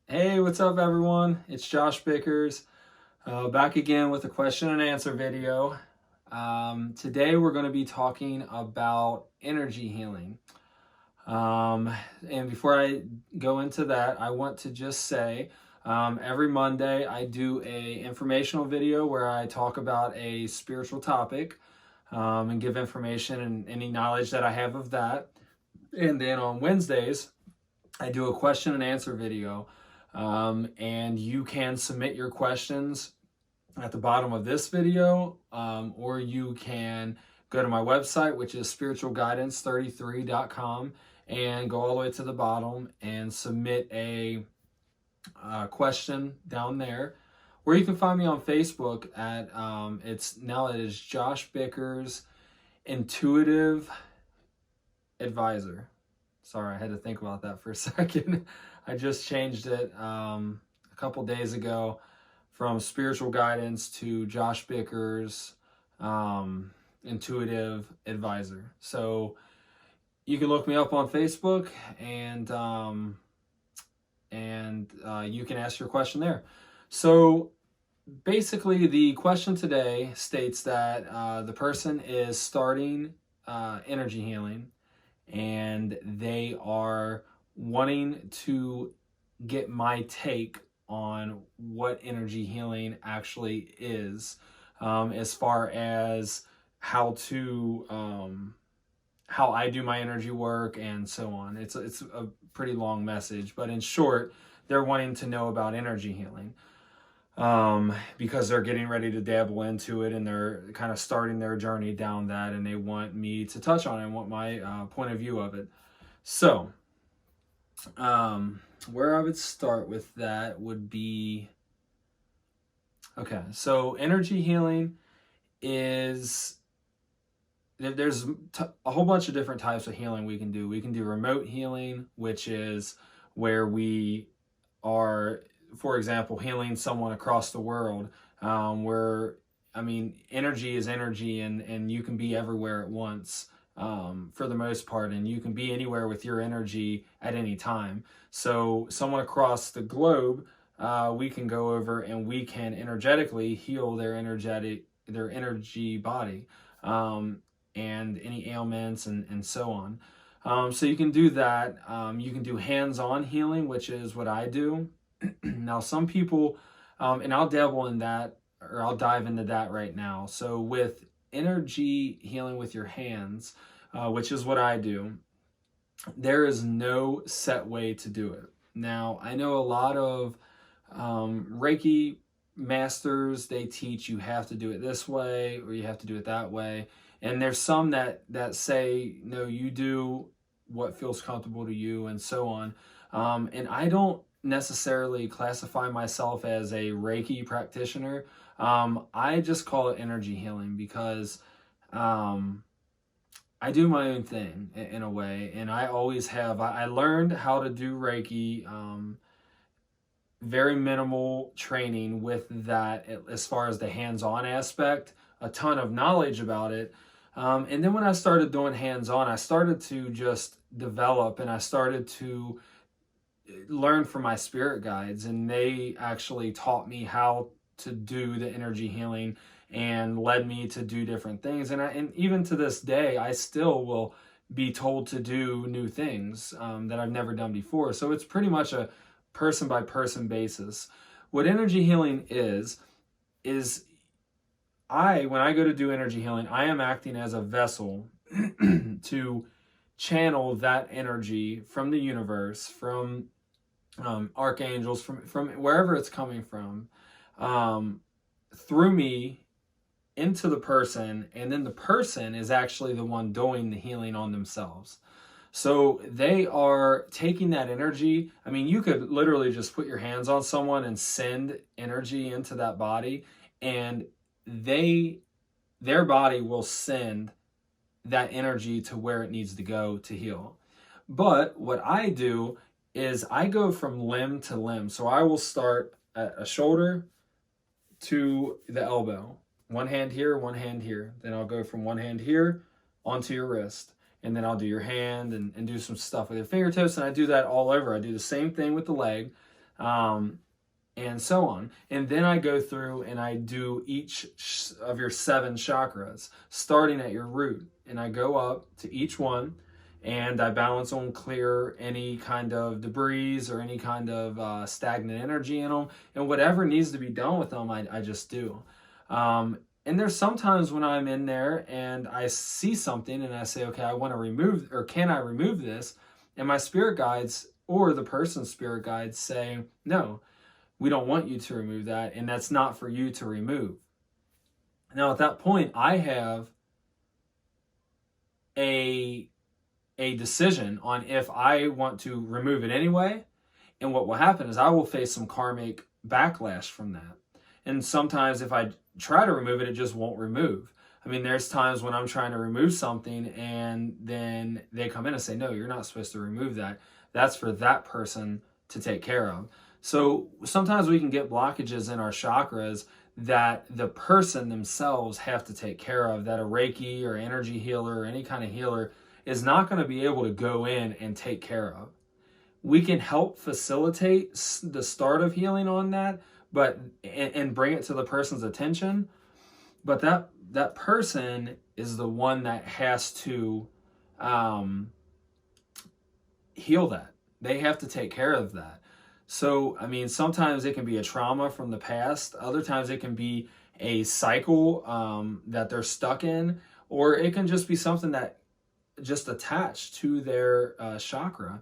Hey, what's up everyone? It's Josh Bickers, back again with a question and answer video. Today we're going to be talking about energy healing. And before I go into that, I want to just say every Monday I do a informational video where I talk about a spiritual topic and give information and any knowledge that I have of that. And then on Wednesdays, I do a question and answer video. And you can submit your questions at the bottom of this video, or you can go to my website, which is spiritualguidance33.com, and go all the way to the bottom and submit a question down there. Or you can find me on Facebook at it is Josh Bickers Intuitive Advisor. Sorry, I had to think about that for a second. I just changed it a couple days ago from Spiritual Guidance to Josh Bickers Intuitive Advisor. So you can look me up on Facebook and you can ask your question there. So basically, the question today states that the person is starting energy healing, and they are wanting to get my take on what energy healing actually is, as far as how I do my energy work and so on. It's a pretty long message, but in short, they're wanting to know about energy healing. Because they're getting ready to dabble into it and they're kind of starting their journey down that, and they want me to touch on it and want my point of view of it. So, where I would start with that would be, okay, so energy healing is, there's a whole bunch of different types of healing we can do. We can do remote healing, which is where we are, for example, healing someone across the world, where, I mean, energy is energy, and you can be everywhere at once, for the most part, and you can be anywhere with your energy at any time. So someone across the globe, we can go over and we can energetically heal their energy body, and any ailments and so on. So you can do that. You can do hands-on healing, which is what I do. Now, some people, and I'll dabble in that, or I'll dive into that right now. So with energy healing with your hands, which is what I do, there is no set way to do it. Now, I know a lot of Reiki masters, they teach you have to do it this way or you have to do it that way. And there's some that say, no, you do what feels comfortable to you and so on. And I don't necessarily classify myself as a Reiki practitioner. I just call it energy healing because I do my own thing in a way, and I always have. I learned how to do Reiki, very minimal training with that as far as the hands-on aspect, a ton of knowledge about it. And then when I started doing hands-on, I started to just develop, and I started to learn from my spirit guides, and they actually taught me how to do the energy healing and led me to do different things. And even to this day, I still will be told to do new things that I've never done before. So it's pretty much a person by person basis. What energy healing is when I go to do energy healing, I am acting as a vessel to channel that energy from the universe, from archangels, from wherever it's coming from, through me into the person, and then the person is actually the one doing the healing on themselves. So they are taking that energy. I mean, you could literally just put your hands on someone and send energy into that body, and their body will send that energy to where it needs to go to heal. But what I do is I go from limb to limb. So I will start at a shoulder to the elbow. One hand here, one hand here. Then I'll go from one hand here onto your wrist. And then I'll do your hand and do some stuff with your fingertips. And I do that all over. I do the same thing with the leg. and so on. And then I go through and I do each of your 7 chakras, starting at your root. And I go up to each one and I balance them, clear any kind of debris or any kind of stagnant energy in them. And whatever needs to be done with them, I just do. And there's sometimes when I'm in there and I see something and I say, okay, I want to remove, or can I remove this? And my spirit guides or the person's spirit guides say, no, we don't want you to remove that, and that's not for you to remove. Now, at that point, I have a decision on if I want to remove it anyway, and what will happen is I will face some karmic backlash from that. And sometimes if I try to remove it, it just won't remove. I mean, there's times when I'm trying to remove something and then they come in and say, no, you're not supposed to remove that. That's for that person to take care of. So sometimes we can get blockages in our chakras that the person themselves have to take care of, that a Reiki or energy healer or any kind of healer is not going to be able to go in and take care of. We can help facilitate the start of healing on that, but and bring it to the person's attention. But that person is the one that has to heal that. They have to take care of that. So, I mean, sometimes it can be a trauma from the past. Other times it can be a cycle that they're stuck in, or it can just be something that just attached to their chakra,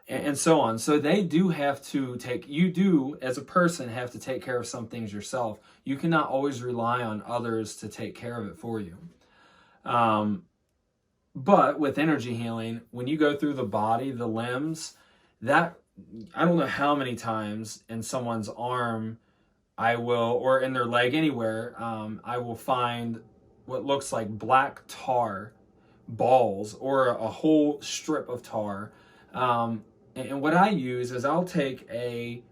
and so on. So they do have to you do as a person have to take care of some things yourself. You cannot always rely on others to take care of it for you. But with energy healing, when you go through the body, the limbs, that I don't know how many times in someone's arm I will, or in their leg anywhere, I will find what looks like black tar balls or a whole strip of tar. And what I use is I'll take it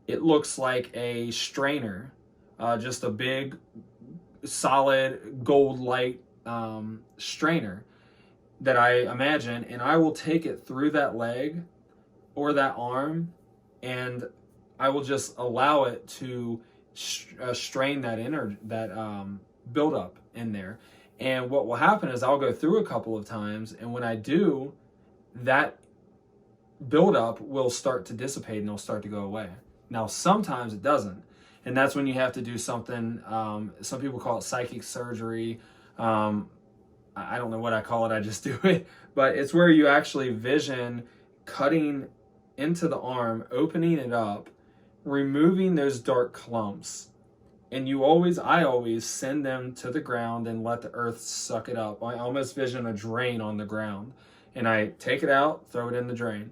looks like a strainer, just a big solid gold light strainer that I imagine, and I will take it through that leg or that arm, and I will just allow it to strain that buildup in there. And what will happen is I'll go through a couple of times, and when I do, that buildup will start to dissipate and it'll start to go away. Now, sometimes it doesn't, and that's when you have to do something. Some people call it psychic surgery. I don't know what I call it. I just do it. But it's where you actually vision cutting into the arm, opening it up, removing those dark clumps. And I always send them to the ground and let the earth suck it up. I almost vision a drain on the ground. And I take it out, throw it in the drain.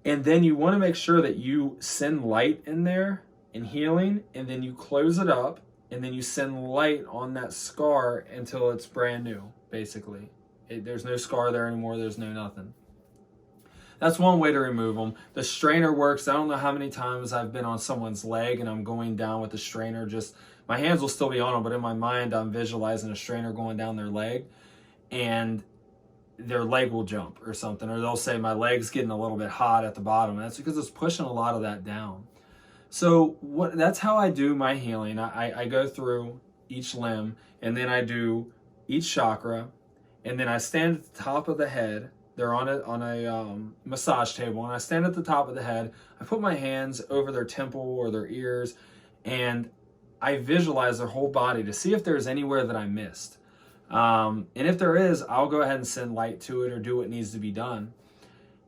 And then you want to make sure that you send light in there and healing, and then you close it up, and then you send light on that scar until it's brand new, basically. There's no scar there anymore. There's no nothing. That's one way to remove them. The strainer works. I don't know how many times I've been on someone's leg and I'm going down with the strainer. Just my hands will still be on them, but in my mind I'm visualizing a strainer going down their leg, and their leg will jump or something. Or they'll say, my leg's getting a little bit hot at the bottom. And that's because it's pushing a lot of that down. So that's how I do my healing. I go through each limb, and then I do each chakra, and then I stand at the top of the head. They're on a massage table, and I stand at the top of the head. I put my hands over their temple or their ears, and I visualize their whole body to see if there's anywhere that I missed. And if there is, I'll go ahead and send light to it or do what needs to be done.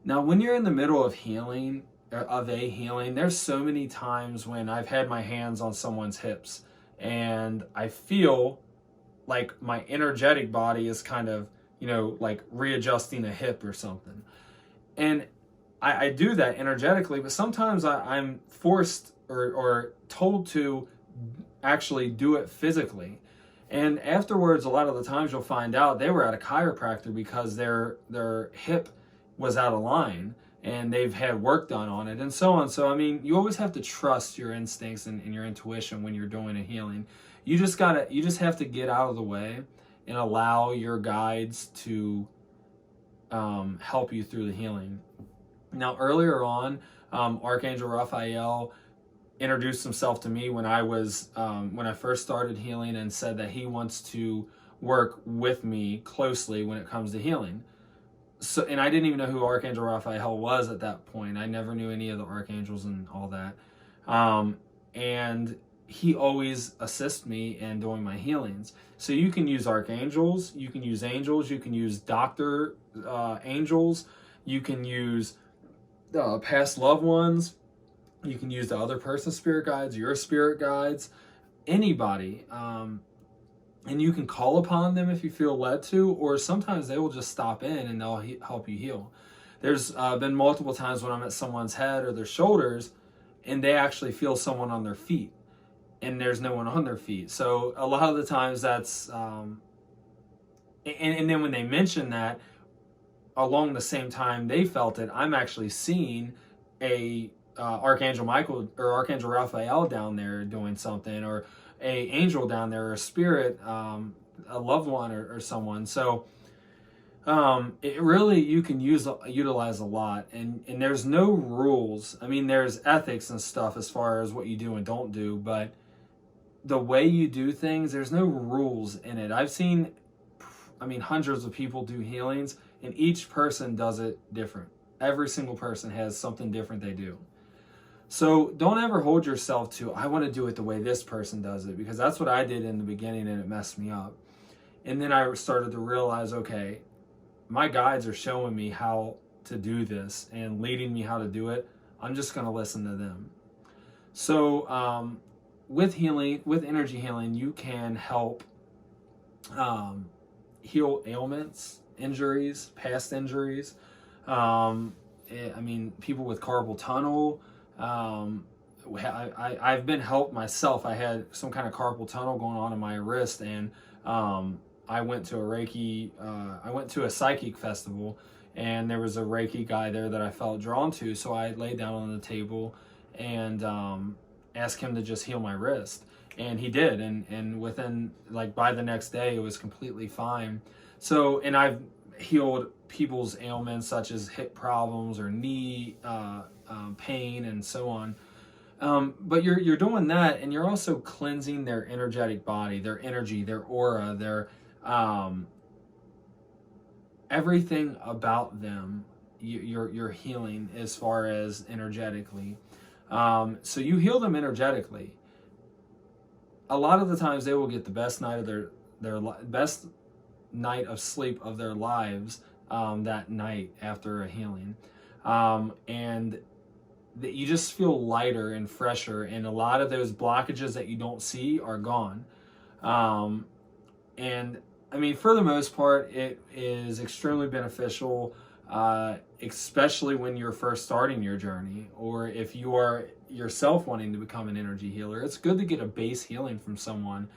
Now, when you're in the middle of healing, there's so many times when I've had my hands on someone's hips, and I feel like my energetic body is kind of, like readjusting a hip or something. And I do that energetically, but sometimes I'm forced or told to actually do it physically. And afterwards, a lot of the times you'll find out they were at a chiropractor because their hip was out of line and they've had work done on it and so on. So, I mean, you always have to trust your instincts and your intuition when you're doing a healing. You just have to get out of the way and allow your guides to help you through the healing. Now, earlier on, Archangel Raphael introduced himself to me when I first started healing, and said that he wants to work with me closely when it comes to healing. So, and I didn't even know who Archangel Raphael was at that point. I never knew any of the archangels and all that. And he always assists me in doing my healings. So you can use archangels, you can use angels, you can use doctor angels, you can use past loved ones, you can use the other person's spirit guides, your spirit guides, anybody. And you can call upon them if you feel led to, or sometimes they will just stop in and they'll help you heal. There's been multiple times when I'm at someone's head or their shoulders, and they actually feel someone on their feet, and there's no one on their feet. So a lot of the times that's, and then when they mention that, along the same time they felt it, I'm actually seeing a Archangel Michael or Archangel Raphael down there doing something, or a angel down there, or a spirit, a loved one, or someone. So it really, you can utilize a lot, and there's no rules. I mean, there's ethics and stuff as far as what you do and don't do, but the way you do things, there's no rules in it. I've seen, hundreds of people do healings, and each person does it different. Every single person has something different they do. So don't ever hold yourself to, I want to do it the way this person does it, because that's what I did in the beginning and it messed me up. And then I started to realize, okay, my guides are showing me how to do this and leading me how to do it. I'm just going to listen to them. So with healing, with energy healing, you can help heal ailments, injuries, past injuries. People with carpal tunnel. I've been helped myself. I had some kind of carpal tunnel going on in my wrist, and I went to a psychic festival, and there was a Reiki guy there that I felt drawn to. So I laid down on the table and asked him to just heal my wrist, and he did. And within, by the next day, it was completely fine. So, and I've healed people's ailments such as hip problems or knee pain and so on. But you're doing that, and you're also cleansing their energetic body, their energy, their aura, their everything about them. You're healing as far as energetically. So you heal them energetically. A lot of the times they will get the best night of their best night of sleep of their lives that night after a healing, and you just feel lighter and fresher, and a lot of those blockages that you don't see are gone. And for the most part, it is extremely beneficial, especially when you're first starting your journey, or if you are yourself wanting to become an energy healer. It's good to get a base healing from someone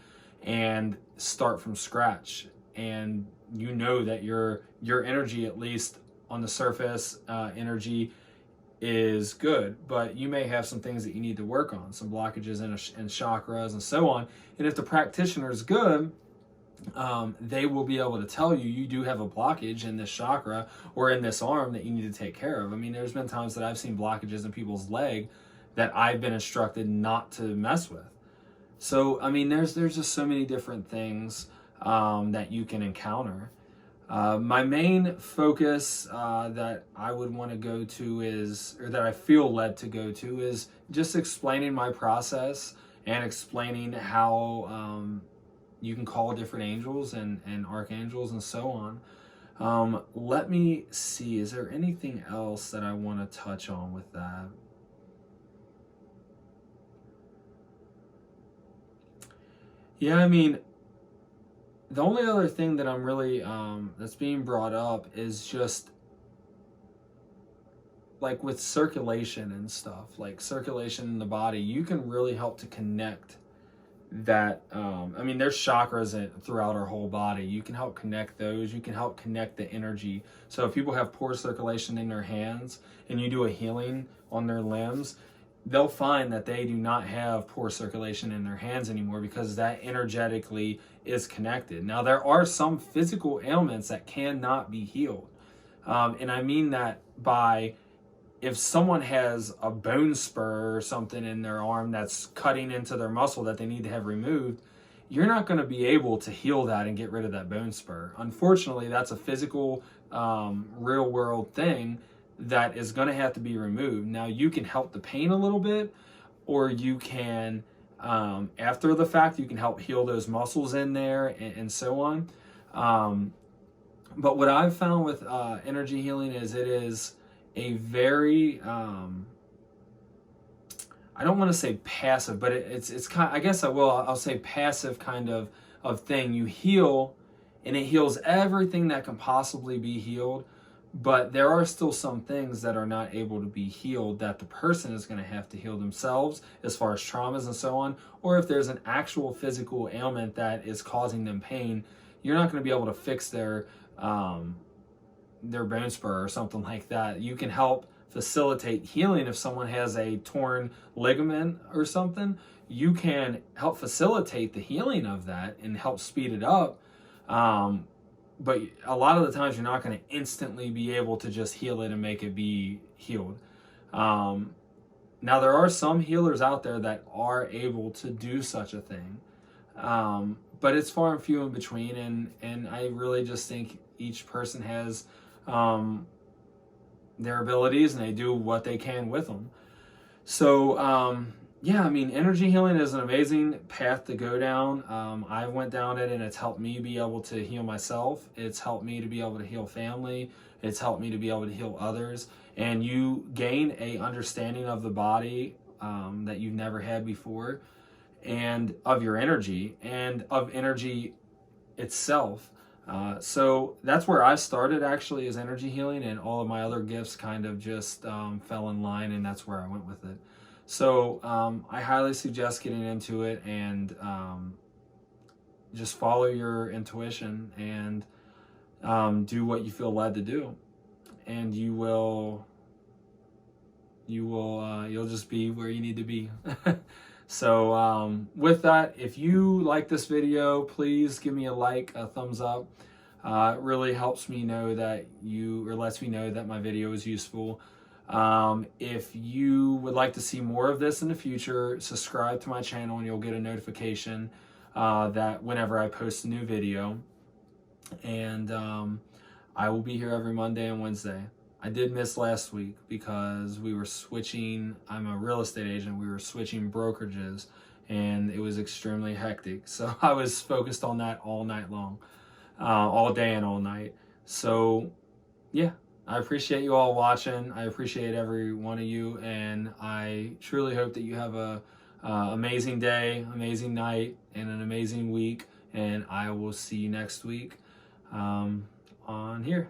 and start from scratch. And you know that your energy, at least on the surface, energy is good, but you may have some things that you need to work on, some blockages and chakras and so on. And if the practitioner is good, they will be able to tell you do have a blockage in this chakra or in this arm that you need to take care of. There's been times that I've seen blockages in people's leg that I've been instructed not to mess with. So there's just so many different things that you can encounter. My main focus that I would want to go to or that I feel led to go to, is just explaining my process and explaining how you can call different angels and archangels and so on. Let me see, is there anything else that I want to touch on with that? Yeah, the only other thing that I'm really, that's being brought up is just with circulation and stuff, circulation in the body. You can really help to connect that. There's chakras throughout our whole body. You can help connect those. You can help connect the energy. So if people have poor circulation in their hands and you do a healing on their limbs, they'll find that they do not have poor circulation in their hands anymore, because that energetically is connected. Now, there are some physical ailments that cannot be healed. And I mean that by if someone has a bone spur or something in their arm that's cutting into their muscle that they need to have removed, you're not going to be able to heal that and get rid of that bone spur. Unfortunately, that's a physical, real world thing that is going to have to be removed. Now, you can help the pain a little bit, or you can, after the fact, you can help heal those muscles in there and so on. But what I've found with energy healing is it is a very, I don't want to say passive, but it's kind, I guess I'll say passive kind of thing. You heal, and it heals everything that can possibly be healed, but there are still some things that are not able to be healed that the person is going to have to heal themselves, as far as traumas and so on. Or if there's an actual physical ailment that is causing them pain, you're not going to be able to fix their bone spur or something like that. You can help facilitate healing. If someone has a torn ligament or something, you can help facilitate the healing of that and help speed it up. But a lot of the times you're not going to instantly be able to just heal it and make it be healed. Now, there are some healers out there that are able to do such a thing. But it's far and few in between. And I really just think each person has their abilities, and they do what they can with them. So, yeah, I mean, energy healing is an amazing path to go down. I went down it, and it's helped me be able to heal myself. It's helped me to be able to heal family. It's helped me to be able to heal others. And you gain a understanding of the body that you've never had before, and of your energy, and of energy itself. So that's where I started, actually, is energy healing, and all of my other gifts kind of just fell in line, and that's where I went with it. So I highly suggest getting into it, and just follow your intuition, and do what you feel led to do, and you'll just be where you need to be. So with that, if you like this video, please give me a like, a thumbs up. It really helps me know that lets me know that my video is useful. If you would like to see more of this in the future, subscribe to my channel, and you'll get a notification that whenever I post a new video. And I will be here every Monday and Wednesday. I did miss last week because we were switching. I'm a real estate agent. We were switching brokerages, and it was extremely hectic. So I was focused on that all night long, all day and all night. So yeah, I appreciate you all watching. I appreciate every one of you, and I truly hope that you have a amazing day, amazing night, and an amazing week. And I will see you next week on here.